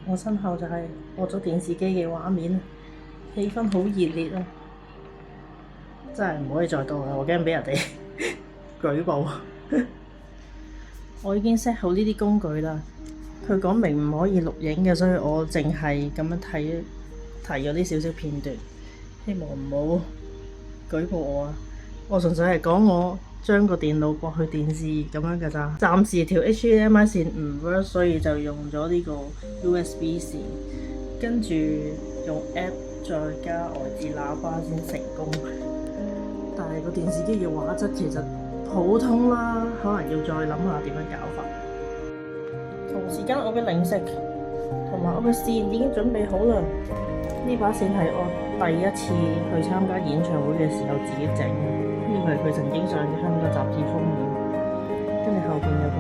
我身後就係播咗電視機嘅畫面，氣氛好熱烈啊！真係唔可以再多啦，我驚俾人哋舉報。我已經 set 好呢啲工具啦，佢講明唔可以錄影嘅，所以我淨係咁樣提咗啲少少片段，希望唔好舉報我啊！我純粹係講我將個電腦駁去電視咁樣㗎咋，暫時條 HDMI 線唔 work，所以就用咗呢個 USB 線，跟住用 app 再加外置喇叭先成功。但係個電視機嘅畫質其實普通啦，可能要再諗下點樣搞法。同時間我嘅零食同埋我嘅線已經準備好啦。呢把線係我第一次去參加演唱會嘅時候自己整，呢個係佢曾經上嘅香港雜誌封面，跟住後邊有個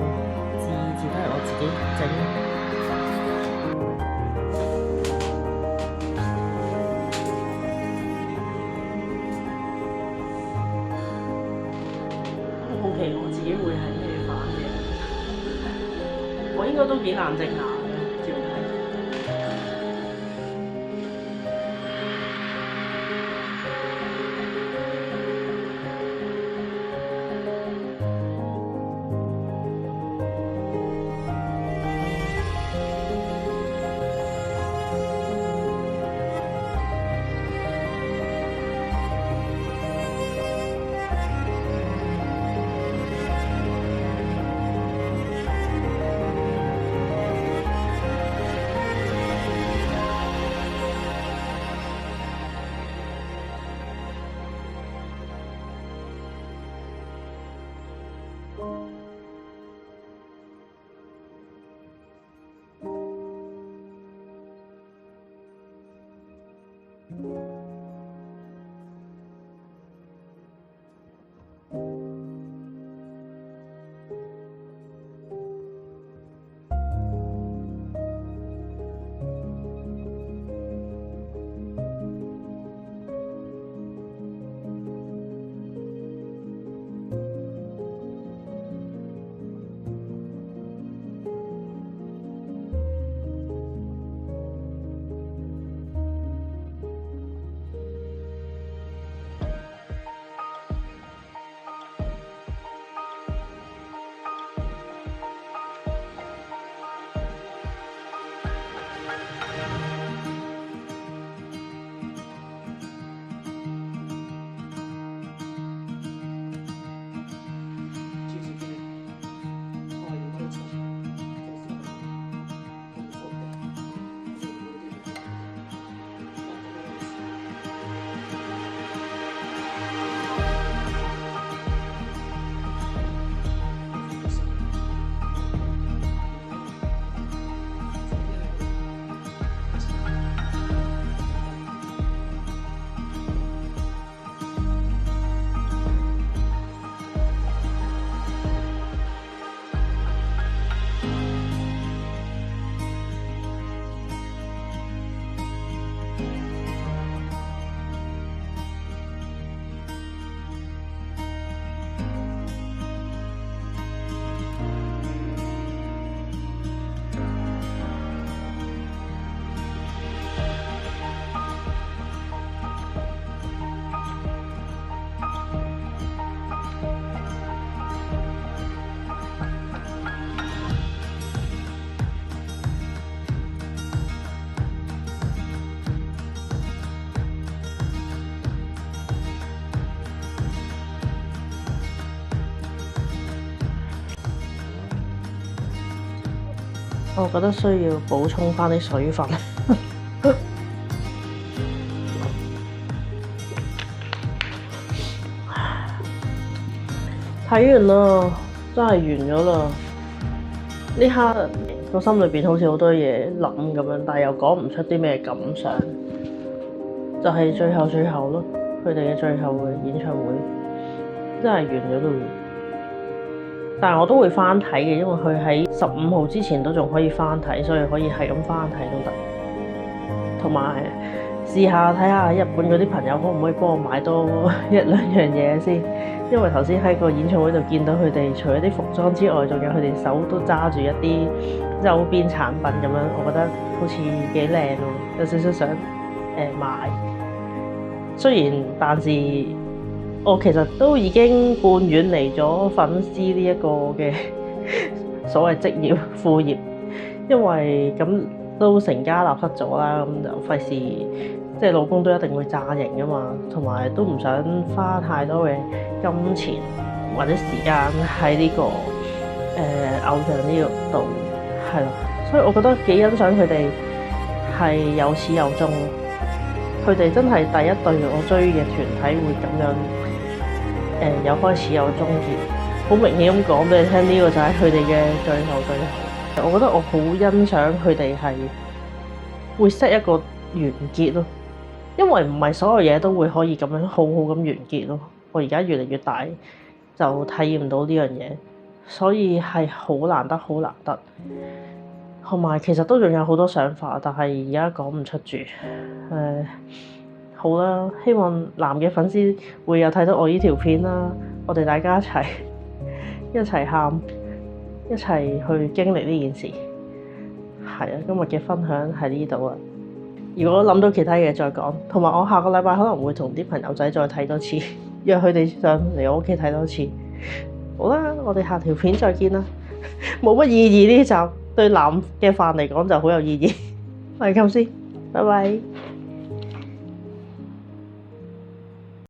字都係我自己整。好奇我自己會係咩反應？我應該都幾冷靜下。我覺得需要補充返啲水分。睇完啦，真係完咗啦。呢刻個心裏邊好似好多嘢諗咁樣，但係又講唔出啲咩感想。就係最後咯，佢哋嘅最後嘅演唱會真係完咗咯。但係我都會翻睇嘅，因為佢喺15號之前都仲可以翻睇，所以可以係咁翻睇都得。同埋試下睇下日本嗰啲朋友可唔可以幫我買多一兩樣嘢先，因為頭先喺個演唱會度見到佢哋除咗啲服裝之外，仲有佢哋手都揸住一啲周邊產品咁樣，我覺得好似幾靚喎，有少少想買。雖然但是我其實都已經半遠離咗粉絲呢一個嘅所謂職業副業，因為咁都成家立室咗啦，咁就費事即係老公都一定會炸營㗎嘛，同埋都唔想花太多嘅金錢或者時間喺呢個偶像呢度，係咯，所以我覺得幾欣賞佢哋係有始有終。佢哋真係第一對我追嘅團體會咁樣有開始有終結，好明顯咁講俾你聽，呢個就係佢哋嘅最後最後。我覺得我好欣賞佢哋係會 set 一個完結咯，因為唔係所有嘢都會可以咁樣好好咁完結咯。我而家越嚟越大就體驗到呢樣嘢，所以係好難得好難得。同埋其實都仲有好多想法，但係而家講唔出住。好啦，希望男嘅粉絲會有睇到我呢條片啦，我哋大家一齊喊，一齊去經歷呢件事。係啊，今日嘅分享喺呢度啊。如果諗到其他嘢再講，同埋我下個禮拜可能會同啲朋友仔再睇多次，約佢哋上嚟我屋企睇多次。好啦，我哋下條片再見啦。冇乜意義呢集，對男嘅飯嚟講就好有意義。係咁先，拜拜。